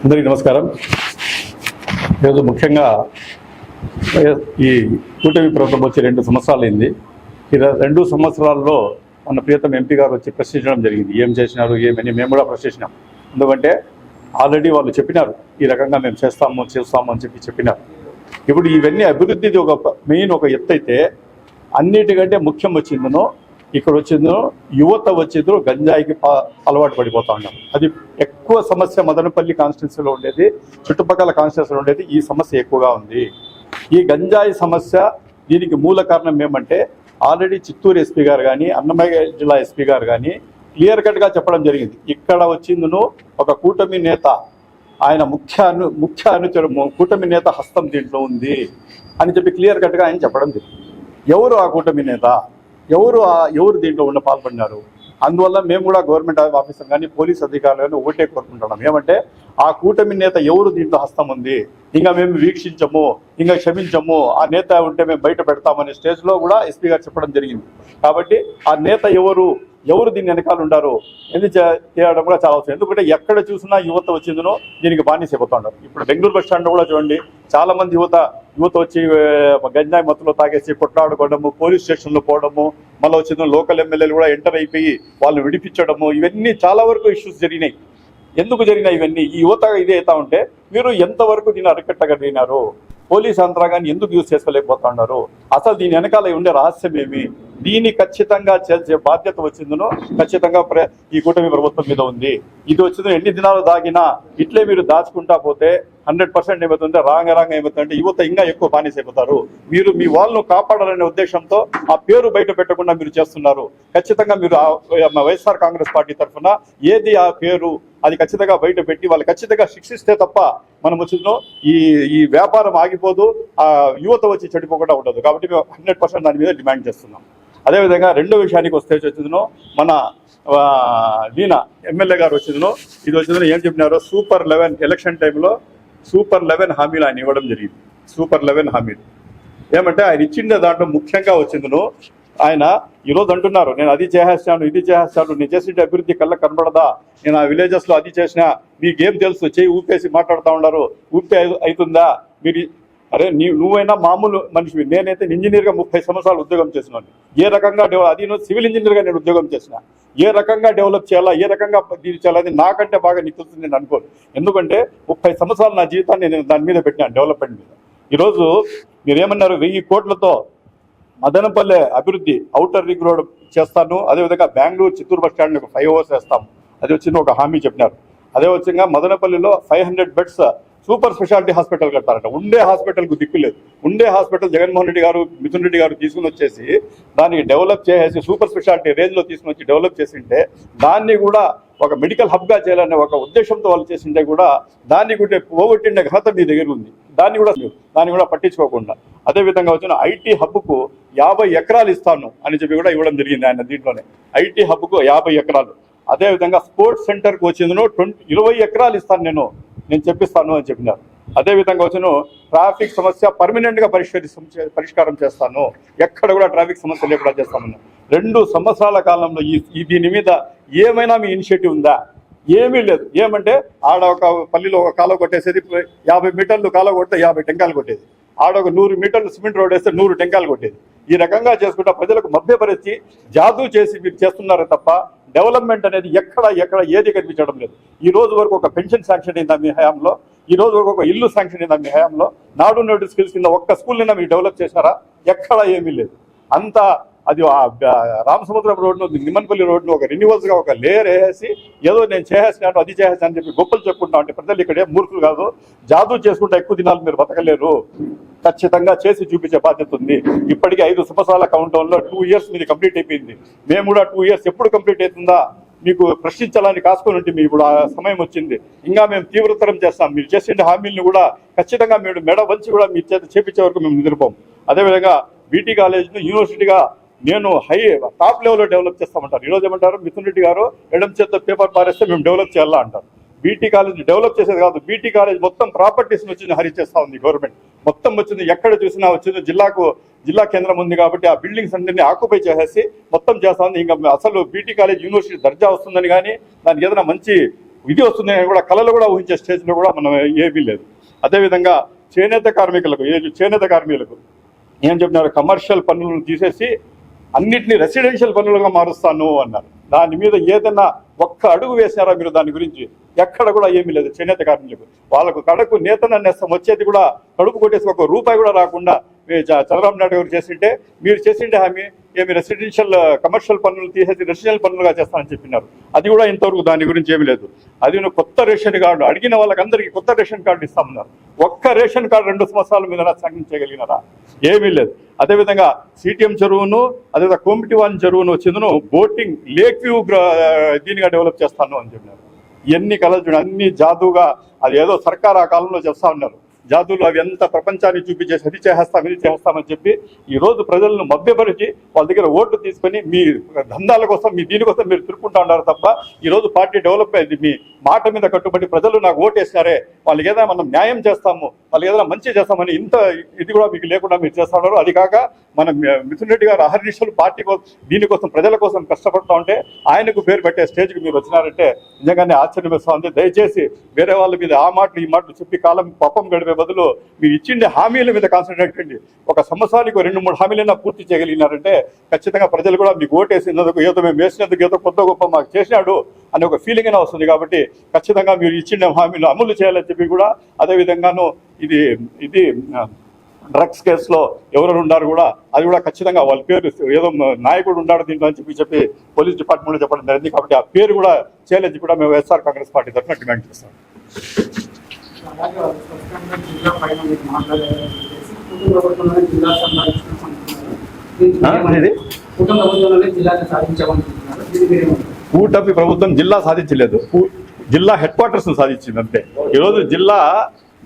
అందరికీ నమస్కారం. ఈరోజు ముఖ్యంగా ఈ కూటమి ప్రభుత్వం వచ్చి 2 సంవత్సరాలు అయింది. ఈ 2 సంవత్సరాల్లో మన ప్రియతమ ఎంపీ గారు వచ్చి ప్రశ్నించడం జరిగింది. ఏం చేసినారు ఏమని మేము కూడా ప్రశ్నించినాం. ఎందుకంటే ఆల్రెడీ వాళ్ళు చెప్పినారు ఈ రకంగా మేము చేస్తాము అని చెప్పినారు. ఇప్పుడు ఇవన్నీ అభివృద్ధిది ఒక మెయిన్ ఒక ఎత్తు అయితే, అన్నిటికంటే ముఖ్యం వచ్చిందనో ఇక్కడ వచ్చిందో యువత వచ్చిందో గంజాయికి అలవాటు పడిపోతా ఉన్నాం. అది ఎక్కువ సమస్య మదనపల్లి కాన్స్టిట్యున్సీలో ఉండేది, చుట్టుపక్కల కాన్స్టిట్యున్సీలో ఉండేది. ఈ సమస్య ఎక్కువగా ఉంది. ఈ గంజాయి సమస్య దీనికి మూల కారణం ఏమంటే, ఆల్రెడీ చిత్తూరు ఎస్పీ గారు కానీ అన్నమయ్య జిల్లా ఎస్పీ గారు కానీ క్లియర్ కట్గా చెప్పడం జరిగింది. ఇక్కడ వచ్చిందను ఒక కూటమి నేత, ఆయన ముఖ్య అనుచరు కూటమి నేత హస్తం దీంట్లో ఉంది అని చెప్పి క్లియర్ కట్గా ఆయన చెప్పడం జరిగింది. ఎవరు ఆ కూటమి నేత, ఎవరు దీంట్లో పాల్పడినారు? అందువల్ల మేము కూడా గవర్నమెంట్ ఆఫీసర్ కానీ పోలీస్ అధికారులు కానీ ఒకటే కోరుకుంటున్నాం. ఏమంటే ఆ కూటమి నేత ఎవరు దీంట్లో హస్తం ఉంది, ఇంకా మేము వీక్షించము, ఇంకా క్షమించము, ఆ నేత ఉంటే మేము బయట పెడతామనే స్టేజ్లో కూడా ఎస్పీ గారు చెప్పడం జరిగింది. కాబట్టి ఆ నేత ఎవరు దీని వెనకాల ఉంటారు ఎందుకు చేయడం కూడా చాలా అవసరం. ఎందుకంటే ఎక్కడ చూసినా యువత వచ్చిందనో దీనికి బానిస అయిపోతా ఉన్నారు. ఇప్పుడు బెంగళూరు బస్ స్టాండ్ కూడా చూడండి, చాలా మంది యువత వచ్చి గంజాయి మత్తులో తాగేసి కొట్లాడుకోవడము, పోలీస్ స్టేషన్లో పోవడము, మళ్ళీ వచ్చిన లోకల్ ఎమ్మెల్యేలు కూడా ఎంటర్ అయిపోయి వాళ్ళు విడిపించడము, ఇవన్నీ చాలా వరకు ఇష్యూస్ జరిగినాయి. ఎందుకు జరిగినాయి ఇవన్నీ? ఈ యువత ఇదే అవుతా ఉంటే మీరు ఎంతవరకు దీన్ని అరికట్టగలిగినారు? పోలీస్ యంత్రాంగాన్ని ఎందుకు యూజ్ చేసుకోలేకపోతా ఉన్నారు? అసలు దీని వెనకాల ఉండే రహస్యం ఏమి? దీన్ని ఖచ్చితంగా చేసే బాధ్యత వచ్చిందనో ఖచ్చితంగా ఈ కూటమి ప్రభుత్వం మీద ఉంది. ఇది వచ్చిందో ఎన్ని దినాలు దాగినా ఇట్లే మీరు దాచుకుంటా పోతే 100% ఏమవుతుంటే రాంగ ఏమవుతుందంటే యువత ఇంకా ఎక్కువ బానిస అయిపోతారు. మీరు మీ వాళ్ళను కాపాడాలనే ఉద్దేశంతో ఆ పేరు బయట పెట్టకుండా మీరు చేస్తున్నారు. ఖచ్చితంగా మీరు వైఎస్ఆర్ కాంగ్రెస్ పార్టీ తరఫున ఏది ఆ పేరు అది ఖచ్చితంగా బయట పెట్టి వాళ్ళు ఖచ్చితంగా శిక్షిస్తే తప్ప మనం వచ్చిందో ఈ వ్యాపారం ఆగిపోదు, ఆ యువత వచ్చి చెడిపోకుండా ఉండదు. కాబట్టి మేము 100% దాని మీద డిమాండ్ చేస్తున్నాం. అదేవిధంగా రెండో విషయానికి వస్తే వచ్చిందో మన దీన ఎమ్మెల్యే గారు వచ్చిందో ఇది వచ్చిందో ఏం చెప్పినారో సూపర్ 11 ఎలక్షన్ టైంలో సూపర్ 11 హామీలు ఆయన ఇవ్వడం జరిగింది. సూపర్ 11 హామీలు ఏమంటే ఆయన ఇచ్చిండే దాంట్లో ముఖ్యంగా వచ్చిందను ఆయన ఈరోజు అంటున్నారు, నేను అది చేసేస్తాను ఇది చేసేస్తాను, నేను చేసిన అభివృద్ధి కళ్ళ కనబడదా, నేను ఆ విలేజెస్లో అది చేసినా, మీకేం తెలుసు, చేయి ఊపేసి మాట్లాడుతూ ఉన్నారు, ఊపే అవుతుందా? మీరు అరే నువ్వైనా మామూలు మనిషివి, నేనైతే ఇంజనీర్గా 30 సంవత్సరాలు ఉద్యోగం చేసినాను. ఏ రకంగా అది సివిల్ ఇంజనీర్గా నేను ఉద్యోగం చేసిన, ఏ రకంగా డెవలప్ చేయాలా, ఏ రకంగా దీన్ని చేయాలని నాకంటే బాగా నీకు తెలుస్తుంది నేను అనుకోను. ఎందుకంటే 30 సంవత్సరాలు నా జీవితాన్ని నేను దాని మీద పెట్టినాను, డెవలప్మెంట్ మీద. ఈరోజు మీరేమన్నారు, 1000 కోట్లతో మదనపల్లె అభివృద్ధి ఔటర్ రింగ్ రోడ్ చేస్తాను, అదేవిధంగా Bengaluru Chittoor bus stand 5 hours వేస్తాము, అది వచ్చింది ఒక హామీ చెప్పినారు. అదే వచ్చింగా మదనపల్లిలో 500 బెడ్స్ సూపర్ స్పెషాలిటీ హాస్పిటల్ కట్టారంట. ఉండే హాస్పిటల్కు దిక్కు లేదు. ఉండే హాస్పిటల్ జగన్మోహన్ రెడ్డి గారు మిథున్ రెడ్డి గారు తీసుకుని వచ్చేసి దానికి డెవలప్ చేసేసి సూపర్ స్పెషాలిటీ రేంజ్లో తీసుకుని వచ్చి డెవలప్ చేసింటే దాన్ని కూడా ఒక మెడికల్ హబ్గా చేయాలనే ఒక ఉద్దేశంతో వాళ్ళు చేసింటే కూడా దాన్ని కూడా పోగొట్టిండే ఘనత మీ దగ్గర ఉంది. దాన్ని కూడా పట్టించుకోకుండా అదేవిధంగా వచ్చిన ఐటీ హబ్కు 50 ఎకరాలు ఇస్తాను అని చెప్పి కూడా ఇవ్వడం జరిగింది ఆయన. దీంట్లోనే ఐటీ హబ్కు 50 ఎకరాలు, అదేవిధంగా స్పోర్ట్స్ సెంటర్కి వచ్చిందను 20 ఎకరాలు ఇస్తాను నేను చెప్పిస్తాను అని చెప్పినారు. అదేవిధంగా వచ్చిన ట్రాఫిక్ సమస్య పర్మనెంట్గా పరిష్కారం చేస్తాను, ఎక్కడ కూడా ట్రాఫిక్ సమస్య లేకుండా చేస్తామన్నా. 2 సంవత్సరాల కాలంలో దీని మీద ఏమైనా మీ ఇనిషియేటివ్ ఉందా? ఏమీ లేదు. ఏమంటే ఆడ ఒక పల్లిలో ఒక కాలువ కొట్టేసేది, 50 మీటర్లు కాలువ కొడితే 50 టెంకాయలు కొట్టేది, ఆడ ఒక 100 మీటర్లు సిమెంట్ రోడ్ వేస్తే 100 టెంకాయలు కొట్టేది. ఈ రకంగా చేసుకుంటా ప్రజలకు మభ్యపరిచి జాదూ చేసి మీరు చేస్తున్నారే తప్ప డెవలప్మెంట్ అనేది ఎక్కడ ఏది కనిపించడం లేదు. ఈ రోజు వరకు ఒక పెన్షన్ శాంక్షన్ అయిందా మీ హయాంలో? ఈ రోజు వరకు ఒక ఇల్లు శాంక్షన్ అయిందా మీ హయాంలో? నాడు నేడు స్కిల్స్ కింద ఒక్క స్కూల్నైనా మీరు డెవలప్ చేశారా? ఎక్కడ ఏమీ లేదు. అంతా అది రామసముద్రం రోడ్ను నిమ్మన్పల్లి రోడ్ను ఒక రెన్యువల్స్గా ఒక లేయర్ వేసి ఏదో నేను చేసేసినాను అది చేసేసాను అని చెప్పి గొప్పలు చెప్పుకుంటాం. అంటే ప్రజలు ఇక్కడే మూర్ఖులు కాదు, జాదూ చేసుకుంటే ఎక్కువ దినాలు మీరు బతకలేరు. ఖచ్చితంగా చేసి చూపించే బాధ్యత ఉంది. ఇప్పటికీ 5 సంవత్సరాల కౌంటౌన్లో 2 years మీది కంప్లీట్ అయిపోయింది. మేము కూడా 2 years ఎప్పుడు కంప్లీట్ అవుతుందా మీకు ప్రశ్నించాలని కాసుకొని ఉంటే ఇప్పుడు ఆ సమయం వచ్చింది. ఇంకా మేము తీవ్రతరం చేస్తాం. మీరు చేసే హామీలను కూడా ఖచ్చితంగా మీరు మెడ వంచి కూడా మీ చేత చేపించే వరకు మేము నిద్రపోం. అదేవిధంగా బీటీ కాలేజ్ను యూనివర్సిటీగా నేను టాప్ లెవెల్లో డెవలప్ చేస్తామంటారు. ఈరోజు ఏమంటారు, మిథున్ రెడ్డి గారు ఎడం చేత పేపర్ పారేస్తే మేము డెవలప్ చేయాలా అంటారు. బీటీ కాలేజ్ డెవలప్ చేసేది కాదు, బీటీ కాలేజ్ మొత్తం ప్రాపర్టీస్ని వచ్చి హరిచేస్తూ ఉంది గవర్నమెంట్. మొత్తం వచ్చింది, ఎక్కడ చూసినా వచ్చింది. జిల్లా కేంద్రం ఉంది కాబట్టి ఆ బిల్డింగ్స్ అన్నింటినీ ఆక్యుపై చేసేసి మొత్తం చేస్తా ఉంది. ఇంకా అసలు బీటీ కాలేజ్ యూనివర్సిటీ దర్జా వస్తుందని కానీ దానికి ఏదైనా మంచి ఇది వస్తుందని కూడా కళలు కూడా ఊహించే స్టేజ్లో కూడా మనం ఏమీ లేదు. అదేవిధంగా చేనేత కార్మికులకు ఏం చెప్తున్నారు, కమర్షియల్ పన్నులను తీసేసి అన్నిటినీ రెసిడెన్షియల్ పన్నులుగా మారుస్తాను అన్నారు. దాని మీద ఏదన్నా ఒక్క అడుగు వేసినారా మీరు? దాని గురించి ఎక్కడ కూడా ఏమీ లేదు. చేనేత కార్మికులకు వాళ్ళకు కడకు నేతన నేస్తం వచ్చేది కూడా కడుపు కొట్టేసి ఒక రూపాయి కూడా రాకుండా చంద్రబాబు నాయుడు గారు చేసింటే, మీరు చేసిండే హామీ ఏమి రెసిడెన్షియల్ కమర్షియల్ పన్నులు తీసేసి రెసిడెన్షియల్ పన్నులుగా చేస్తానని చెప్పినారు. అది కూడా ఇంతవరకు దాని గురించి ఏమీ లేదు. అది కొత్త రేషన్ కార్డు అడిగిన వాళ్ళకందరికీ కొత్త రేషన్ కార్డు ఇస్తామన్నారు. ఒక్క రేషన్ కార్డు 2 సంవత్సరాల మీద సాధించగలిగినారా? ఏమీ లేదు. అదేవిధంగా సిటిఎం చెరువును, అదేవిధంగా కోమిటివాన్ చెరువును చెందును బోటింగ్ లేక్ వ్యూ దీనిగా డెవలప్ చేస్తాను అని చెప్పినారు. ఎన్ని కలలు అన్ని జాదువుగా, అది ఏదో సర్కారు ఆ కాలంలో చేస్తా ఉన్నారు. జాతులు అవి ఎంత ప్రపంచాన్ని చూపించేసి అది చేస్తాం ఇది చేస్తామని చెప్పి ఈరోజు ప్రజలను మభ్యపరిచి వాళ్ళ దగ్గర ఓట్లు తీసుకొని మీ దందాల కోసం మీ దీనికోసం మీరు తిరుక్కుంటా ఉన్నారు తప్ప ఈరోజు పార్టీ డెవలప్ అయింది. మీ మాట మీద కట్టుబడి ప్రజలు నాకు ఓటేసినారే, వాళ్ళకి ఏదైనా మనం న్యాయం చేస్తాము, వాళ్ళకి ఏదైనా మంచి చేస్తామని ఇంత ఇది కూడా మీకు లేకుండా మీరు చేస్తా ఉన్నారు. అది కాక మన మిథున్ రెడ్డి గారు అహర్నిశలు పార్టీ కోసం దీనికోసం ప్రజల కోసం కష్టపడతా ఉంటే ఆయనకు పేరు పెట్టే స్టేజ్కి మీరు వచ్చినారంటే నిజంగానే ఆశ్చర్యం వేస్తూ ఉంది. దయచేసి వేరే వాళ్ళ మీద ఆ మాటలు ఈ మాటలు చెప్పి కాలం పాపం గడిపే బదులు మీరు ఇచ్చిండే హామీల మీద కాన్సన్ట్రేట్ చేయండి. ఒక సంవత్సరానికి 2-3 హామీలైనా పూర్తి చేయగలిగినారంటే ఖచ్చితంగా ప్రజలు కూడా మీకు ఓటేసినందుకు ఏదో మేము వేసినందుకు ఏదో కొత్త గొప్ప మాకు చేసినాడు అనే ఒక ఫీలింగ్ అయినా వస్తుంది. కాబట్టి ఖచ్చితంగా మీరు ఇచ్చిన హామీలు అమలు చేయాలని చెప్పి కూడా, అదేవిధంగాను ఇది డ్రగ్స్ కేసులో ఎవరు ఉన్నారు కూడా అది కూడా ఖచ్చితంగా వాళ్ళ పేరు ఏదో నాయకుడు ఉన్నాడు దీంట్లో అని చెప్పి పోలీస్ డిపార్ట్మెంట్లో చెప్పడం జరిగింది. కాబట్టి ఆ పేరు కూడా చేయాలని కూడా మేము వైఎస్ఆర్ కాంగ్రెస్ పార్టీ తరఫున డిమాండ్ చేస్తాం. కూటమి ప్రభుత్వం జిల్లా సాధించలేదు, జిల్లా హెడ్ క్వార్టర్స్ సాధించింది అంతే. ఈరోజు జిల్లా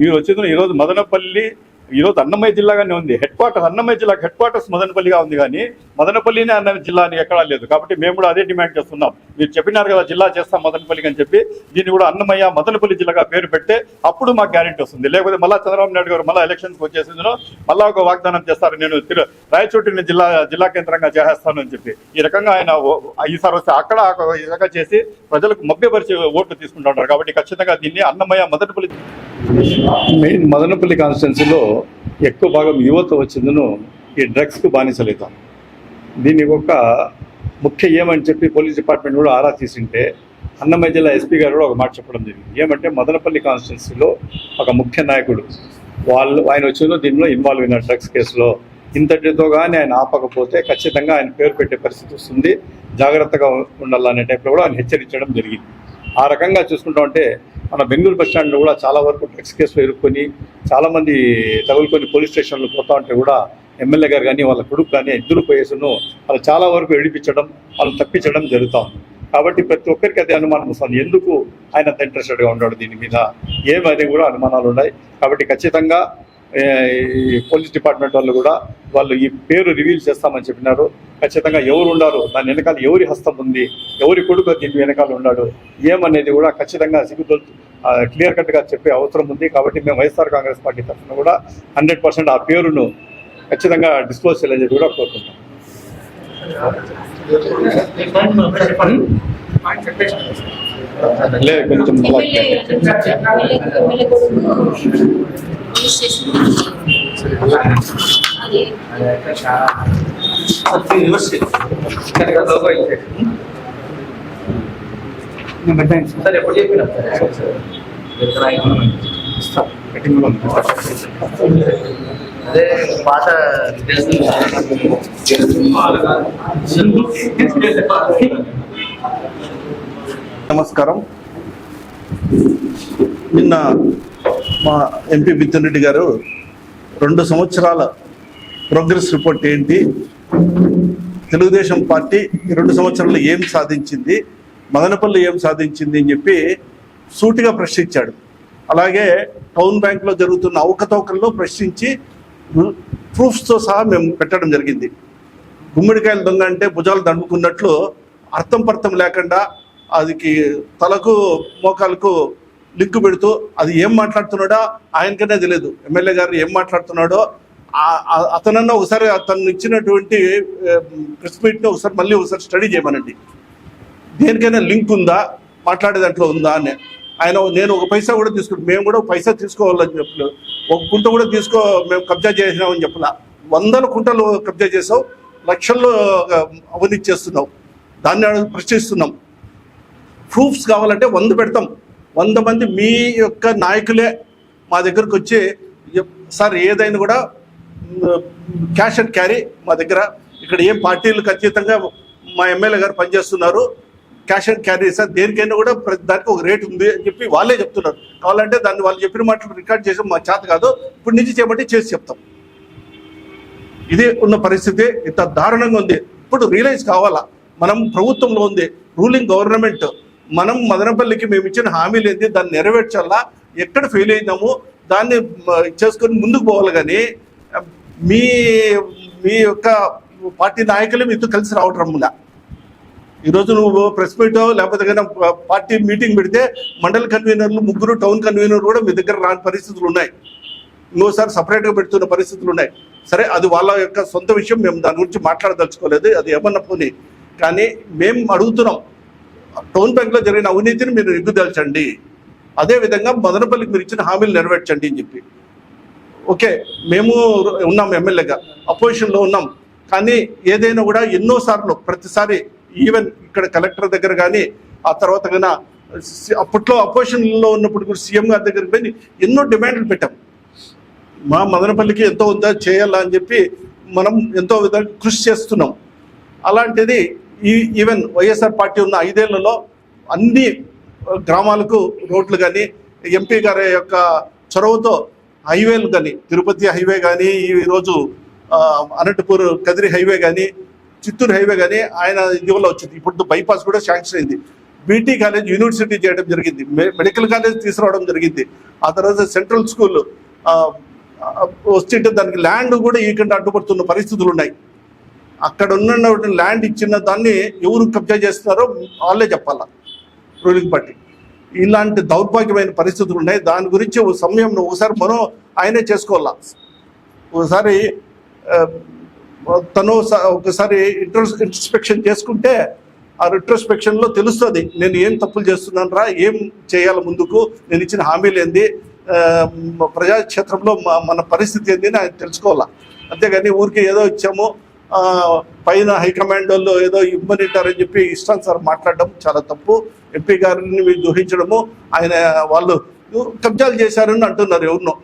మీరు వచ్చేది ఈరోజు మదనపల్లి, ఈరోజు అన్నమయ్య జిల్లాగానే ఉంది. హెడ్ క్వార్టర్స్ అన్నమయ్య జిల్లా హెడ్ క్వార్టర్స్ మదనపల్లిగా ఉంది, కానీ మదనపల్లినే అన్నమయ్య జిల్లా అని ఎక్కడా లేదు. కాబట్టి మేము కూడా అదే డిమాండ్ చేస్తున్నాం. మీరు చెప్పినారు కదా జిల్లా చేస్తాం మదనపల్లికి అని చెప్పి, దీన్ని కూడా అన్నమయ్య మదనపల్లి జిల్లాగా పేరు పెడితే అప్పుడు మాకు గ్యారెంటీ వస్తుంది. లేకపోతే మళ్ళీ చంద్రబాబు నాయుడు గారు మళ్ళీ ఎలక్షన్స్కి వచ్చేసిందో మళ్ళీ ఒక వాగ్దానం చేస్తారు, నేను రాయచోటిని జిల్లా కేంద్రంగా చేసేస్తాను అని చెప్పి. ఈ రకంగా ఆయన ఈసారి వస్తే అక్కడ ఈ రకంగా చేసి ప్రజలకు మభ్యపరిచి ఓట్లు తీసుకుంటూ ఉంటారు. కాబట్టి ఖచ్చితంగా దీన్ని అన్నమయ్య మదనపల్లి మెయిన్ మదనపల్లి కాన్స్టిట్యున్సీలో ఎక్కువ భాగం యువత వచ్చిందను ఈ డ్రగ్స్కు బానిసలవుతాం. దీన్ని ఒక ముఖ్య ఏమని చెప్పి పోలీస్ డిపార్ట్మెంట్ కూడా ఆరా తీసింటే అన్నమయ్య జిల్లా ఎస్పీ గారు కూడా ఒక మాట చెప్పడం జరిగింది. ఏమంటే మదనపల్లి కాన్స్టిట్యున్సీలో ఒక ముఖ్య నాయకుడు ఆయన వచ్చిందో దీనిలో ఇన్వాల్వ్ అయిన డ్రగ్స్ కేసులో ఇంతటితో కానీ ఆయన ఆపకపోతే ఖచ్చితంగా ఆయన పేరు పెట్టే పరిస్థితి వస్తుంది, జాగ్రత్తగా ఉండాలనే టైప్లో కూడా ఆయన హెచ్చరించడం జరిగింది. ఆ రకంగా చూసుకుంటా ఉంటే మన బెంగళూరు బస్ స్టాండ్లో కూడా చాలా వరకు డ్రగ్స్ కేసులు ఎదుర్కొని చాలామంది తగులుకొని పోలీస్ స్టేషన్లో పోతా ఉంటే కూడా ఎమ్మెల్యే గారు కానీ వాళ్ళ కొడుకు కానీ ఇద్దరు పోయేసును వాళ్ళు చాలా వరకు విడిపించడం, వాళ్ళు తప్పించడం జరుగుతూ ఉంది. కాబట్టి ప్రతి ఒక్కరికి అదే అనుమానం వస్తుంది, ఎందుకు ఆయన అంత ఇంట్రెస్టెడ్గా ఉన్నాడు దీని మీద ఏమని కూడా అనుమానాలు ఉన్నాయి. కాబట్టి ఖచ్చితంగా పోలీస్ డిపార్ట్మెంట్ వాళ్ళు కూడా వాళ్ళు ఈ పేరు రివీల్ చేస్తామని చెప్పినారు. ఖచ్చితంగా ఎవరు ఉన్నారు, దాని వెనకాల ఎవరి హస్తం ఉంది, ఎవరి కొడుకు దీని వెనకాల ఉన్నాడు ఏమనేది కూడా ఖచ్చితంగా క్లియర్ కట్గా చెప్పే అవసరం ఉంది. కాబట్టి మేము వైఎస్ఆర్ కాంగ్రెస్ పార్టీ తరఫున కూడా 100% ఆ పేరును ఖచ్చితంగా డిస్క్లోజ్ చేయాలని చెప్పి కూడా కోరుకుంటాం. లేదు కొంచెం సార్ ఎప్పుడు చెప్పినా అదే పాత నమస్కారం. నిన్న మా ఎంపీ మిథున్ రెడ్డి గారు 2 సంవత్సరాల ప్రోగ్రెస్ రిపోర్ట్ ఏంటి, తెలుగుదేశం పార్టీ 2 సంవత్సరాలు ఏం సాధించింది, మదనపల్లి ఏం సాధించింది అని చెప్పి సూటిగా ప్రశ్నించాడు. అలాగే టౌన్ బ్యాంక్లో జరుగుతున్న అవకతవకల్లో ప్రశ్నించి ప్రూఫ్స్తో సహా మేము పెట్టడం జరిగింది. గుమ్మడికాయల దొంగ అంటే భుజాలు దండుకున్నట్లు అర్థం పర్థం లేకుండా అదికి తలకు మోకాలకు లింకు పెడుతూ అది ఏం మాట్లాడుతున్నాడో ఆయనకనే తెలియదు. ఎమ్మెల్యే గారు ఏం మాట్లాడుతున్నాడో అతనన్నా ఒకసారి అతను ఇచ్చినటువంటి ప్రెస్ మీట్ని ఒకసారి మళ్ళీ స్టడీ చేయమనండి. దేనికైనా లింక్ ఉందా, మాట్లాడే దాంట్లో ఉందా అని. ఆయన నేను ఒక పైసా కూడా తీసుకుంటాను, మేము కూడా ఒక పైసా తీసుకోవాలని చెప్పలేదు. ఒక కుంట కూడా మేము కబ్జా చేసినామని చెప్పలా. 100 కుంటలు కబ్జా చేసావు, లక్షల్లో అవినీతి చేస్తున్నావు, దాన్ని ప్రశ్నిస్తున్నాం. ప్రూఫ్స్ కావాలంటే 100 పెడతాం. 100 మంది మీ యొక్క నాయకులే మా దగ్గరకు వచ్చి సార్ ఏదైనా కూడా క్యాష్ అండ్ క్యారీ మా దగ్గర, ఇక్కడ ఏం పార్టీలకు అతీతంగా మా ఎమ్మెల్యే గారు పనిచేస్తున్నారు, క్యాష్ అండ్ క్యారీ సార్, దేనికైనా కూడా ప్రతి దానికి ఒక రేట్ ఉంది అని చెప్పి వాళ్ళే చెప్తున్నారు. కావాలంటే దాన్ని వాళ్ళు చెప్పిన మాటలు రికార్డ్ చేసి మా చేత కాదు, ఇప్పుడు నుంచి చేయబట్టి చేసి చెప్తాం. ఇది ఉన్న పరిస్థితి ఇంత దారుణంగా ఉంది. ఇప్పుడు రియలైజ్ కావాలా, మనం ప్రభుత్వంలో ఉంది, రూలింగ్ గవర్నమెంట్, మనం మదనపల్లికి మేము ఇచ్చిన హామీలు ఏంది, దాన్ని నెరవేర్చాలా, ఎక్కడ ఫెయిల్ అయినాము దాన్ని చేసుకొని ముందుకు పోవాలి. కానీ మీ యొక్క పార్టీ నాయకులు మీతో కలిసి రావటంలా, ఈరోజు నువ్వు ప్రెస్ మీటో లేకపోతే కానీ పార్టీ మీటింగ్ పెడితే మండల కన్వీనర్లు 3, టౌన్ కన్వీనర్ కూడా మీ దగ్గర రాని పరిస్థితులు ఉన్నాయి. ఇంకోసారి సపరేట్గా పెడుతున్న పరిస్థితులు ఉన్నాయి. సరే, అది వాళ్ళ యొక్క సొంత విషయం, మేము దాని గురించి మాట్లాడదలుచుకోలేదు, అది ఏమన్నా పోనీ. కానీ మేము అడుగుతున్నాం, టౌన్ బ్యాంక్లో జరిగిన అవినీతిని మీరు ఎగ్గుదల్చండి, అదేవిధంగా మదనపల్లికి మీరు ఇచ్చిన హామీలు నెరవేర్చండి అని చెప్పి. ఓకే, మేము ఉన్నాం, ఎమ్మెల్యేగా అపోజిషన్లో ఉన్నాం. కానీ ఏదైనా కూడా ఎన్నోసార్లు ప్రతిసారి ఈవెన్ ఇక్కడ కలెక్టర్ దగ్గర కానీ, ఆ తర్వాత కన్నా అప్పట్లో అపోజిషన్లో ఉన్నప్పుడు కూడా సీఎం గారి దగ్గరికి పోయి ఎన్నో డిమాండ్లు పెట్టాం. మా మదనపల్లికి ఎంతో ఉందా చేయాలా అని చెప్పి మనం ఎంతో విధంగా కృషి చేస్తున్నాం. అలాంటిది ఈవెన్ వైఎస్ఆర్ పార్టీ ఉన్న 5 ఏళ్లలో అన్ని గ్రామాలకు రోడ్లు కానీ, ఎంపీ గారి యొక్క చొరవతో హైవేలు కానీ, తిరుపతి హైవే కానీ, ఈరోజు అనంతపూర్ కదిరి హైవే కానీ, చిత్తూరు హైవే కానీ ఆయన ఇదివల్ల వచ్చింది. ఇప్పుడు బైపాస్ కూడా శాంక్షన్ అయింది. బీటీ కాలేజ్ యూనివర్సిటీ చేయడం జరిగింది, మెడికల్ కాలేజ్ తీసుకురావడం జరిగింది. ఆ తర్వాత సెంట్రల్ స్కూల్ వస్తుంటే దానికి ల్యాండ్ కూడా ఈకంటే అడ్డుపడుతున్న పరిస్థితులు ఉన్నాయి. అక్కడ ఉన్న ల్యాండ్ ఇచ్చిన దాన్ని ఎవరు కబ్జా చేస్తున్నారో వాళ్ళే చెప్పాలా, రూలింగ్ పార్టీ. ఇలాంటి దౌర్భాగ్యమైన పరిస్థితులు ఉన్నాయి. దాని గురించి సమయంలో ఒకసారి మనం ఆయనే చేసుకోవాలా. ఒకసారి తను ఒకసారి ఇంట్రోస్పెక్షన్ చేసుకుంటే ఆ రిట్రోస్పెక్షన్లో తెలుస్తుంది, నేను ఏం తప్పులు చేస్తున్నాను రా, ఏం చేయాలి ముందుకు, నేను ఇచ్చిన హామీలు ఏంది, ప్రజాక్షేత్రంలో మన పరిస్థితి ఏంది అని ఆయన తెలుసుకోవాలా. అంతేగాని ఊరికి ఏదో ఇచ్చాము, పైన హైకమాండ్ వాళ్ళు ఏదో ఇమ్మనిటారని చెప్పి ఇష్టానుసారం మాట్లాడడం చాలా తప్పు. ఎంపీ గారిని మీరు దూషించడము, ఆయన వాళ్ళు కబ్జాలు చేశారని అంటున్నారు. ఎవరినో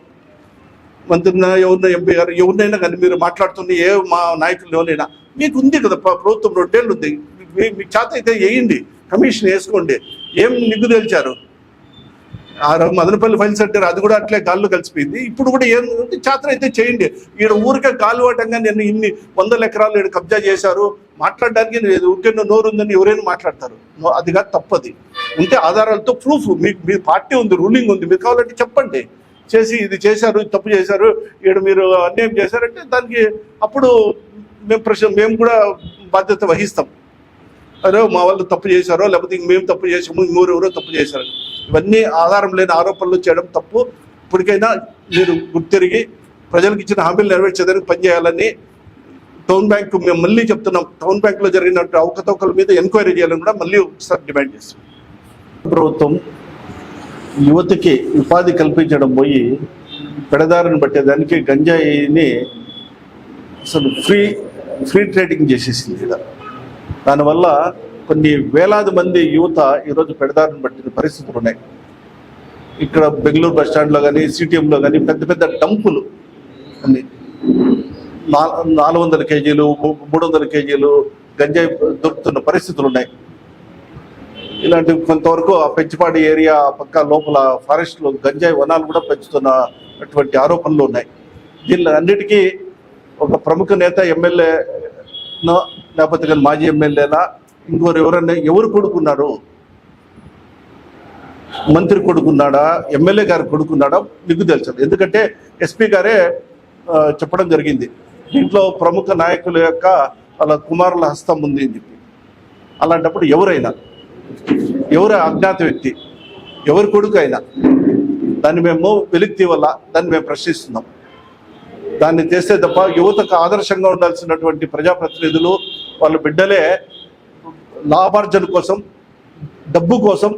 మంత్రిన, ఎవరినో ఎంపీ గారు, ఎవరినైనా కానీ మీరు మాట్లాడుతున్న మా నాయకులు ఎవరైనా, మీకు ఉంది కదా ప్రభుత్వం 2 ఏళ్ళు ఉంది, మీకు చేత అయితే వేయండి, కమిషన్ వేసుకోండి. ఏం నిగ్గు తేల్చారు? మదనపల్లి ఫైల్ సెంటర్ అది కూడా అట్లే గాల్లో కలిసిపోయింది. ఇప్పుడు కూడా ఏం చేత అయితే చేయండి. ఈడ ఊరికే గాలివాటంగా నేను ఇన్ని 100 ఎకరాలు ఈడ కబ్జా చేశారు మాట్లాడడానికి ఊరికే నోరు ఉందని ఎవరైనా మాట్లాడతారు. అది కాదు, తప్పది. ఉంటే ఆధారాలతో ప్రూఫ్, మీ పార్టీ ఉంది, రూలింగ్ ఉంది, మీరు కావాలంటే చెప్పండి. చేసి ఇది చేశారు, తప్పు చేశారు, ఈడ మీరు అన్యాయం చేశారంటే దానికి అప్పుడు మేము కూడా బాధ్యత వహిస్తాం. అరే మా వాళ్ళు తప్పు చేశారో, లేకపోతే మేము తప్పు చేసాము, ఇంకోరెవరో తప్పు చేశారు, ఇవన్నీ ఆధారం లేని ఆరోపణలు చేయడం తప్పు. ఇప్పటికైనా మీరు గుర్తిరిగి ప్రజలకు ఇచ్చిన హామీలు నెరవేర్చేదానికి పనిచేయాలని టౌన్ బ్యాంకు మేము మళ్ళీ చెప్తున్నాం. టౌన్ బ్యాంకులో జరిగినట్టు అవకతవకల మీద ఎంక్వైరీ చేయాలని కూడా మళ్ళీ ఒకసారి డిమాండ్ చేస్తాం. ప్రభుత్వం యువతకి ఉపాధి కల్పించడం పోయి పెడదారిని పట్టేదానికి గంజాయిని అసలు ఫ్రీ ట్రేడింగ్ చేసేసింది కదా. దానివల్ల కొన్ని వేలాది మంది యువత ఈరోజు పెడదారిని పట్టిన పరిస్థితులు ఉన్నాయి. ఇక్కడ బెంగళూరు బస్ స్టాండ్లో కానీ, సిటీఎంలో కానీ పెద్ద పెద్ద డంపులు అన్ని 400 కేజీలు 300 కేజీలు గంజాయి దొరుకుతున్న పరిస్థితులు ఉన్నాయి. ఇలాంటి కొంతవరకు ఆ పెంచిపాడి ఏరియా పక్క లోపల ఫారెస్ట్లో గంజాయి వనాలు కూడా పెంచుతున్నటువంటి ఆరోపణలు ఉన్నాయి. దీనిలో అన్నిటికీ ఒక ప్రముఖ నేత ఎమ్మెల్యేనో లేకపోతే కానీ మాజీ ఎమ్మెల్యేనా ఎవరన్నా ఎవరు కొడుకున్నారు? మంత్రి కొడుకున్నాడా, ఎమ్మెల్యే గారు కొడుకున్నాడా మీకు తెలుసు. ఎందుకంటే ఎస్పీ గారే చెప్పడం జరిగింది, దీంట్లో ప్రముఖ నాయకుల యొక్క వాళ్ళ కుమారుల హస్తం ఉంది అని చెప్పి. అలాంటప్పుడు ఎవరు అజ్ఞాత వ్యక్తి, ఎవరి కొడుకు అయినా దాన్ని మేము వెలికి తీవల్ల దాన్ని మేము ప్రశ్నిస్తున్నాం. దాన్ని చేస్తే తప్ప యువతకు ఆదర్శంగా ఉండాల్సినటువంటి ప్రజాప్రతినిధులు వాళ్ళ బిడ్డలే లాభార్జన కోసం, డబ్బు కోసం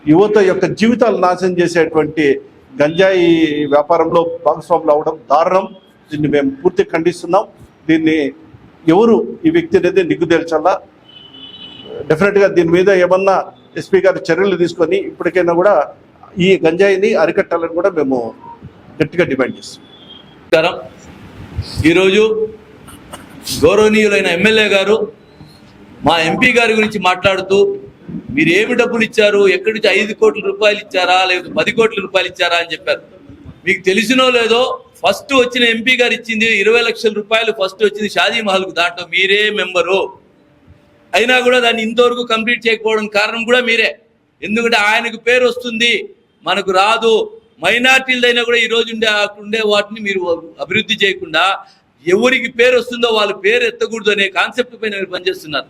యువత యొక్క జీవితాలు నాశనం చేసేటువంటి గంజాయి వ్యాపారంలో భాగస్వాములు అవడం దారుణం. దీన్ని మేము పూర్తిగా ఖండిస్తున్నాం. దీన్ని ఎవరు ఈ వ్యక్తి అనేది నిగ్గుదేల్చాలా. డెఫినెట్గా దీని మీద ఏమన్నా ఎస్పీ గారు చర్యలు తీసుకొని ఇప్పటికైనా కూడా ఈ గంజాయిని అరికట్టాలని కూడా మేము గట్టిగా డిమాండ్ చేస్తాం. ఈరోజు గౌరవనీయులైన ఎమ్మెల్యే గారు మా ఎంపీ గారి గురించి మాట్లాడుతూ మీరు ఏమి డబ్బులు ఇచ్చారు, ఎక్కడి నుంచి 5 కోట్ల రూపాయలు ఇచ్చారా లేకపోతే 10 కోట్ల రూపాయలు ఇచ్చారా అని చెప్పారు. మీకు తెలిసినో లేదో ఫస్ట్ వచ్చిన ఎంపీ గారు ఇచ్చింది 20 లక్షల రూపాయలు ఫస్ట్ వచ్చింది షాదీ మహల్కు. దాంట్లో మీరే మెంబరు. అయినా కూడా దాన్ని ఇంతవరకు కంప్లీట్ చేయకపోవడం కారణం కూడా మీరే. ఎందుకంటే ఆయనకు పేరు వస్తుంది, మనకు రాదు. మైనార్టీలదైనా కూడా ఈరోజు ఉండే వాటిని మీరు అభివృద్ధి చేయకుండా ఎవరికి పేరు వస్తుందో వాళ్ళ పేరు ఎత్తకూడదు అనే కాన్సెప్ట్ పైన మీరు పనిచేస్తున్నారు.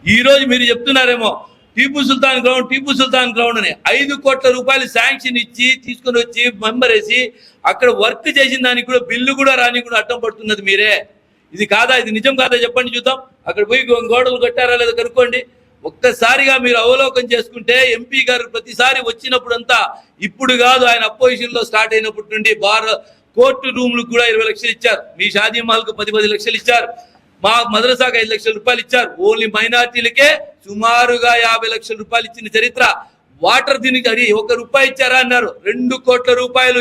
ఈరోజు మీరు చెప్తున్నారేమో టీపు సుల్తాన్ గ్రౌండ్ అని 5 కోట్ల రూపాయలు శాంక్షన్ ఇచ్చి తీసుకొని వచ్చి మెంబర్ వేసి అక్కడ వర్క్ చేసిన దానికి కూడా బిల్లు కూడా రాని కూడా అడ్డం పడుతున్నది మీరే. ఇది కాదా? ఇది నిజం కాదా చెప్పండి చూద్దాం. అక్కడ పోయి గోడలు కట్టారా లేదా కనుక్కోండి. ఒక్కసారిగా మీరు అవలోకనం చేసుకుంటే ఎంపీ గారు ప్రతిసారి వచ్చినప్పుడంతా, ఇప్పుడు కాదు ఆయన అపోజిషన్ లో స్టార్ట్ అయినప్పటి నుండి కోర్టు రూమ్లు కూడా 20 లక్షలు ఇచ్చారు. మీ షాదీ మహల్కు 10 లక్షలు ఇచ్చారు. మా మద్రసాకు 5 లక్షల రూపాయలు ఇచ్చారు. ఓన్లీ మైనార్టీలకే సుమారుగా 50 లక్షల రూపాయలు ఇచ్చిన చరిత్ర. వాటర్ దీనికి అది 1 రూపాయి ఇచ్చారా అన్నారు. 2 కోట్ల రూపాయలు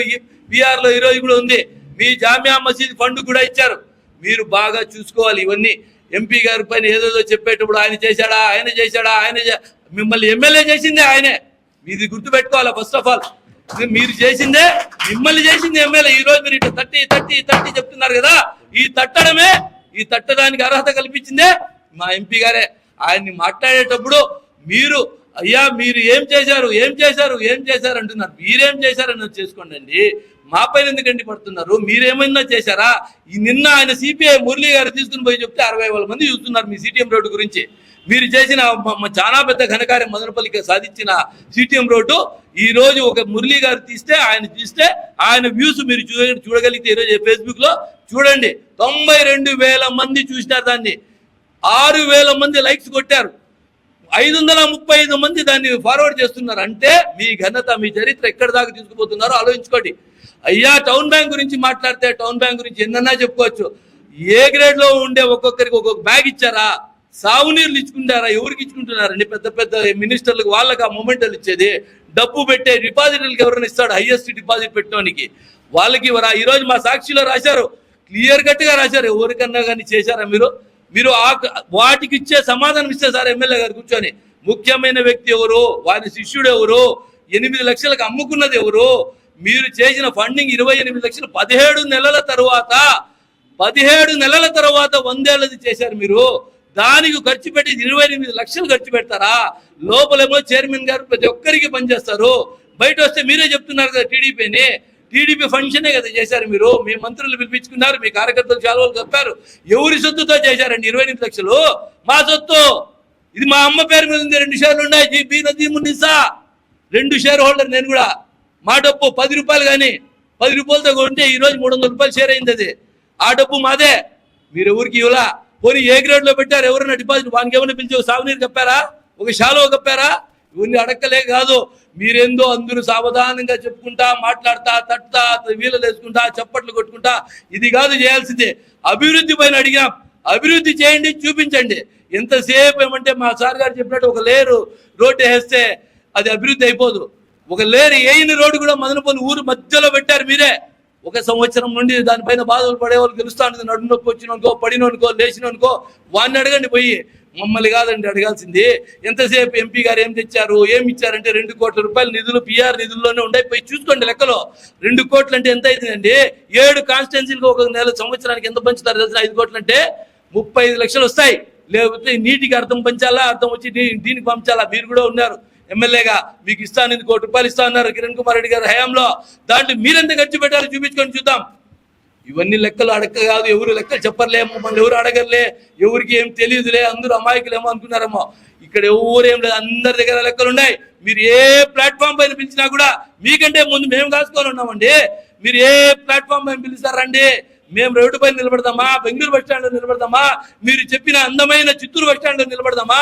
బీఆర్ లో ఈరోజు కూడా ఉంది. మీ జామియా మసీద్ ఫండ్ కూడా ఇచ్చారు. మీరు బాగా చూసుకోవాలి ఇవన్నీ. ఎంపీ గారి పైన ఏదేదో చెప్పేటప్పుడు ఆయన చేశాడా మిమ్మల్ని ఎమ్మెల్యే చేసిందే ఆయనే. ఇది గుర్తుపెట్టుకోవాలా. ఫస్ట్ ఆఫ్ ఆల్ మీరు చేసిందే, మిమ్మల్ని చేసింది ఎమ్మెల్యే. ఈ రోజు మీరు ఇట్లా తట్టి చెప్తున్నారు కదా, ఈ తట్టడానికి అర్హత కల్పించిందే మా ఎంపీ గారే. ఆయన్ని మాట్లాడేటప్పుడు మీరు అయ్యా మీరు ఏం చేశారు అంటున్నారు. మీరేం చేశారని చేసుకోండి. మా పైన ఎందుకండి పడుతున్నారు? మీరేమైనా చేశారా? నిన్న ఆయన సిపిఐ మురళీ గారు తీసుకుని పోయి చెప్తే 60,000 మంది చూస్తున్నారు మీ సిటిఎం రోడ్డు గురించి. మీరు చేసిన చాలా పెద్ద ఘనకార్యం మదనపల్లికి సాధించిన సిటిఎం రోడ్డు ఈ రోజు ఒక మురళీ గారు తీస్తే ఆయన వ్యూస్ మీరు చూడగలిగితే ఈరోజు ఫేస్బుక్ లో చూడండి. 92,000 మంది చూసినారు దాన్ని. 6,000 మంది లైక్స్ కొట్టారు. 535 మంది దాన్ని ఫార్వర్డ్ చేస్తున్నారు. అంటే మీ ఘనత, మీ చరిత్ర ఎక్కడి దాకా తీసుకుపోతున్నారో ఆలోచించుకోండి. అయ్యా టౌన్ బ్యాంక్ గురించి మాట్లాడితే టౌన్ బ్యాంక్ గురించి ఎన్నన్నా చెప్పుకోవచ్చు. ఏ గ్రేడ్ లో ఉండే ఒక్కొక్కరికి ఒక్కొక్క బ్యాగ్ ఇచ్చారా? సాగునీరులు ఇచ్చుకుంటారా? ఎవరికి ఇచ్చుకుంటున్నారండి? పెద్ద మినిస్టర్లకు వాళ్ళకి ఆ మొమెంటల్ ఇచ్చేది. డబ్బు పెట్టే డిపాజిటర్లకు ఎవరైనా ఇస్తాడు? హైయెస్ట్ డిపాజిట్ పెట్టడానికి వాళ్ళకి ఈ రోజు మా సాక్షిలో రాశారు, క్లియర్ కట్ గా రాశారు. ఎవరికన్నా కానీ చేశారా మీరు వాటికి ఇచ్చే సమాధానం ఇస్తే సార్ ఎమ్మెల్యే గారు కూర్చొని ముఖ్యమైన వ్యక్తి ఎవరు, వారి శిష్యుడు ఎవరు, 8 లక్షలకు అమ్ముకున్నది ఎవరు, మీరు చేసిన ఫండింగ్ 28 లక్షలు 17 నెలల తర్వాత 100 ఏళ్ళది చేశారు. మీరు దానికి ఖర్చు పెట్టి 28 లక్షలు ఖర్చు పెడతారా? లోపలేమో చైర్మన్ గారు ప్రతి ఒక్కరికి పనిచేస్తారు. బయట వస్తే మీరే చెప్తున్నారు కదా టీడీపీ ఫంక్షనే కదా చేశారు. మీరు మీ మంత్రులు పిలిపించుకున్నారు, మీ కార్యకర్తలు చాలాలు చెప్పారు. ఎవరి సొత్తుతో చేశారండి 28 లక్షలు? మా సొత్తు. ఇది మా అమ్మ పేరు మీద ఉంది. 2 షేర్లు ఉన్నాయి. జీబీ నదీమునిసా 2 షేర్ హోల్డర్ నేను కూడా. మా డబ్బు 10 రూపాయలు కానీ 10 రూపాయలతో కొంటే ఈ రోజు 300 రూపాయలు షేర్ అయింది. అది ఆ డబ్బు మాదే. మీరు ఎవరికి ఇవ్వలా. పోనీ ఏ గ్రేడ్ లో పెట్టారు? ఎవరైనా డిపాజిట్ వానికి ఏమైనా పిలిచి ఒక సాగునీరు కప్పారా? ఒక షాలో కప్పారా? ఇవన్నీ అడక్కలే కాదు. మీరేందో అందరూ సావధానంగా చెప్పుకుంటా, మాట్లాడతా, తట్టుతా, వీళ్ళు వేసుకుంటా, చప్పట్లు కొట్టుకుంటా, ఇది కాదు చేయాల్సిందే. అభివృద్ధి పైన అడిగాం. అభివృద్ధి చేయండి, చూపించండి. ఎంతసేపు ఏమంటే మా సార్ గారు చెప్పినట్టు ఒక లేరు రోడ్డు వేస్తే అది అభివృద్ధి అయిపోదు. ఒక లేరు వేయని రోడ్డు కూడా మదనపల్లి ఊరు మధ్యలో పెట్టారు మీరే. 1 సంవత్సరం నుండి దానిపైన బాధలు పడే వాళ్ళు తెలుస్తా ఉంటుంది. నడుము నొప్పి వచ్చిననుకో, పడిననుకో, లేచిననుకో వాడిని అడగండి పోయి. మమ్మల్ని కాదండి అడగాల్సింది. ఎంతసేపు ఎంపీ గారు ఏం తెచ్చారు, ఏమి ఇచ్చారంటే 2 కోట్ల రూపాయల నిధులు పిఆర్ నిధుల్లోనే ఉన్నాయి. పోయి చూసుకోండి లెక్కలో. 2 కోట్లు అంటే ఎంత అవుతుందండి? 7 కాన్స్టిట్యున్సీలకు ఒక సంవత్సరానికి ఎంత పంచుతారు తెలిసిన? 5 కోట్లు అంటే 35 లక్షలు వస్తాయి. లేకపోతే నీటికి అర్థం పంచాలా, అర్థం వచ్చి దీనికి పంచాలా? మీరు కూడా ఉన్నారు ఎమ్మెల్యేగా. మీకు ఇస్తాను 1 కోటి రూపాయలు ఇస్తా ఉన్నారు కిరణ్ కుమార్ రెడ్డి గారి హయాంలో. దాంట్లో మీరెంత ఖర్చు పెట్టారో చూపించుకొని చూద్దాం. ఇవన్నీ లెక్కలు అడక్క కాదు. ఎవరు లెక్కలు చెప్పర్లేమో, మళ్ళీ ఎవరు అడగర్లే, ఎవరికి ఏం తెలియదులే, అందరూ అమాయకులేమో అనుకున్నారేమో. ఇక్కడ ఎవరేం లేదు, అందరి దగ్గర లెక్కలు ఉన్నాయి. మీరు ఏ ప్లాట్ఫామ్ పైన పిలిచినా కూడా మీకంటే ముందు మేము కాసుకొని ఉన్నామండి. మీరు ఏ ప్లాట్ఫామ్ పైన పిలుస్తారండి? మేము రోడ్డు పైన నిలబడదామా? బెంగళూరు బస్ స్టాండ్ లో నిలబడదామా? మీరు చెప్పిన అందమైన చిత్తూరు బస్ స్టాండ్ లో నిలబడదామా?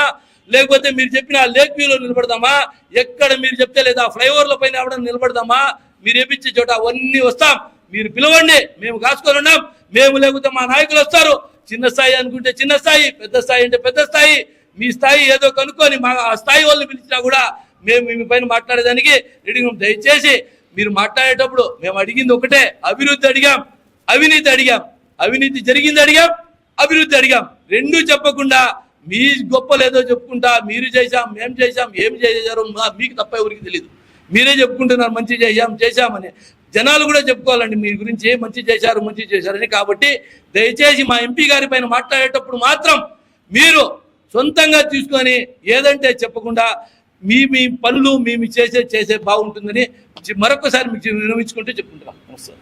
లేకపోతే మీరు చెప్పిన లేక్ వ్యూలో నిలబడదామా, ఎక్కడ మీరు చెప్తే లేదా ఫ్లైఓవర్ల పైన ఎవడన్నా నిలబడదామా, మీరు ఏపించే చోట అవన్నీ వస్తాం. మీరు పిలవండి, మేము కాసుకొని ఉన్నాం. మేము లేకపోతే మా నాయకులు వస్తారు. చిన్న స్థాయి అనుకుంటే చిన్న స్థాయి, పెద్ద స్థాయి అంటే పెద్ద స్థాయి. మీ స్థాయి ఏదో కనుక్కొని మా ఆ స్థాయి వాళ్ళని పిలిచినా కూడా మేము మీ పైన మాట్లాడేదానికి రెడీగా. దయచేసి మీరు మాట్లాడేటప్పుడు మేము అడిగింది ఒకటే, అభివృద్ధి అడిగాం, అవినీతి అడిగాం. అవినీతి జరిగింది అడిగాం, అభివృద్ధి అడిగాం. రెండూ చెప్పకుండా మీ గొప్పలేదో చెప్పుకుంటా మీరు చేశాం, మేము చేశాం, ఏం చేశారో మీకు తప్ప ఎవరికి తెలియదు. మీరే చెప్పుకుంటున్నారు మంచి చేశామని. జనాలు కూడా చెప్పుకోవాలండి మీ గురించి మంచి చేశారని. కాబట్టి దయచేసి మా ఎంపీ గారి పైన మాట్లాడేటప్పుడు మాత్రం మీరు సొంతంగా తీసుకొని ఏదంటే చెప్పకుండా మీ పనులు మేము చేసే బాగుంటుందని మరొకసారి మీకు వినవించుకుంటూ చెప్పుకుంటున్నాం. నమస్తే.